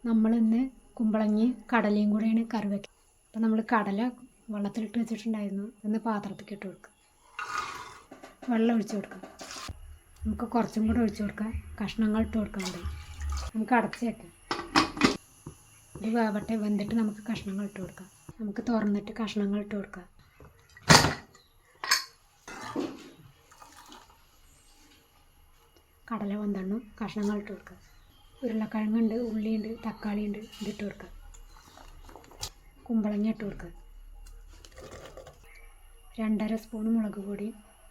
നമ്മളിന്ന് കുമ്പളങ്ങി കടലയും കൂടെയാണ് കറി വയ്ക്കുക. അപ്പോൾ നമ്മൾ കടല വെള്ളത്തിലിട്ട് വെച്ചിട്ടുണ്ടായിരുന്നു. ഒന്ന് പാത്രത്തിലേക്ക് ഇട്ട് കൊടുക്കുക. വെള്ളം ഒഴിച്ച് കൊടുക്കുക. നമുക്ക് കുറച്ചും കൂടെ ഒഴിച്ച് കൊടുക്കാം. കഷ്ണങ്ങൾ ഇട്ട് കൊടുക്കാൻ വേണ്ടി നമുക്ക് അടച്ച് വയ്ക്കാം. ഇത് വേവട്ടെ. വെന്തിട്ട് നമുക്ക് കഷ്ണങ്ങൾ ഇട്ട് കൊടുക്കാം. നമുക്ക് തുറന്നിട്ട് കഷ്ണങ്ങൾ ഇട്ട് കൊടുക്കാം. കടല വെന്തണ്ണു കഷ്ണങ്ങൾ ഇട്ട് കൊടുക്കുക. ഉരുളക്കിഴങ്ങുണ്ട്, ഉള്ളിയുണ്ട്, തക്കാളിയുണ്ട്. ഇതിട്ട് കൊടുക്കുക. കുമ്പളങ്ങ ഇട്ട് കൊടുക്കുക. 2.5 സ്പൂൺ മുളക് പൊടി,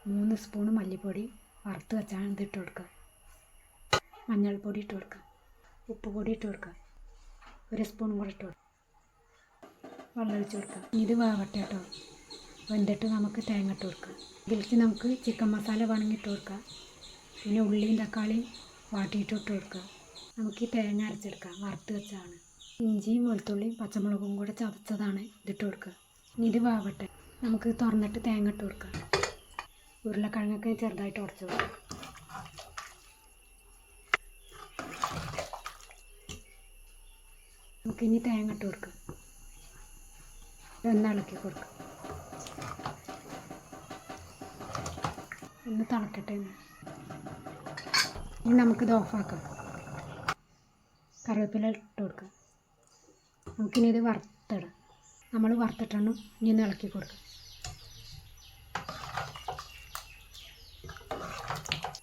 3 സ്പൂൺ മല്ലിപ്പൊടി വറുത്ത് വെച്ചാൽ ഇതിട്ട് കൊടുക്കുക. മഞ്ഞൾപ്പൊടി ഇട്ട് കൊടുക്കുക. ഉപ്പ് പൊടി ഇട്ട് കൊടുക്കുക. 1 സ്പൂൺ കൂടെ ഇട്ട് കൊടുക്കുക. വെള്ളം ഒഴിച്ച് കൊടുക്കുക. ഇത് വേവട്ടെ കേട്ടോ. വെന്തിട്ട് നമുക്ക് തേങ്ങ ഇട്ട് കൊടുക്കുക. ഇതിലേക്ക് നമുക്ക് ചിക്കൻ മസാല വേണമെങ്കിൽ ഇട്ട് കൊടുക്കുക. പിന്നെ ഉള്ളിയും തക്കാളിയും വാട്ടിയിട്ട് ഇട്ട് കൊടുക്കുക. നമുക്ക് ഈ തേങ്ങ അരച്ചെടുക്കാം. വറുത്ത് വെച്ചതാണ്. ഇഞ്ചിയും വെളുത്തുള്ളിയും പച്ചമുളകും കൂടെ ചതച്ചതാണ്. ഇതിട്ട് കൊടുക്കുക. ഇനി ഇത് വേവട്ടെ. നമുക്ക് തുറന്നിട്ട് തേങ്ങ ഇട്ട് കൊടുക്കാം. ഉരുളക്കിഴങ്ങൊക്കെ ചെറുതായിട്ട് ഉടച്ച് കൊടുക്കുക. നമുക്കിനി തേങ്ങ ഇട്ട് കൊടുക്കാം. ഒന്ന് ഇളക്കി കൊടുക്കുക. ഒന്ന് തിളക്കട്ടെ. ഇനി നമുക്കിത് ഓഫാക്കാം. കറിവേപ്പില ഇട്ട് കൊടുക്കുക. നമുക്കിനി ഇത് വറുത്തിടാം. നമ്മൾ വറുത്തിട്ടണം. ഇനി ഒന്ന് ഇളക്കി കൊടുക്കുക.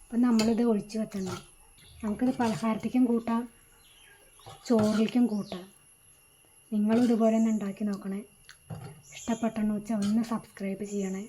അപ്പം നമ്മളിത് ഒഴിച്ച് വെക്കണം. നമുക്കിത് പലഹാരത്തേക്കും കൂട്ടാം, ചോറിലേക്കും കൂട്ടാം. നിങ്ങളും ഇതുപോലെ ഒന്ന് ഉണ്ടാക്കി നോക്കണേ. ഇഷ്ടപ്പെട്ടെന്ന് വെച്ചാൽ ഒന്ന് സബ്സ്ക്രൈബ് ചെയ്യണേ.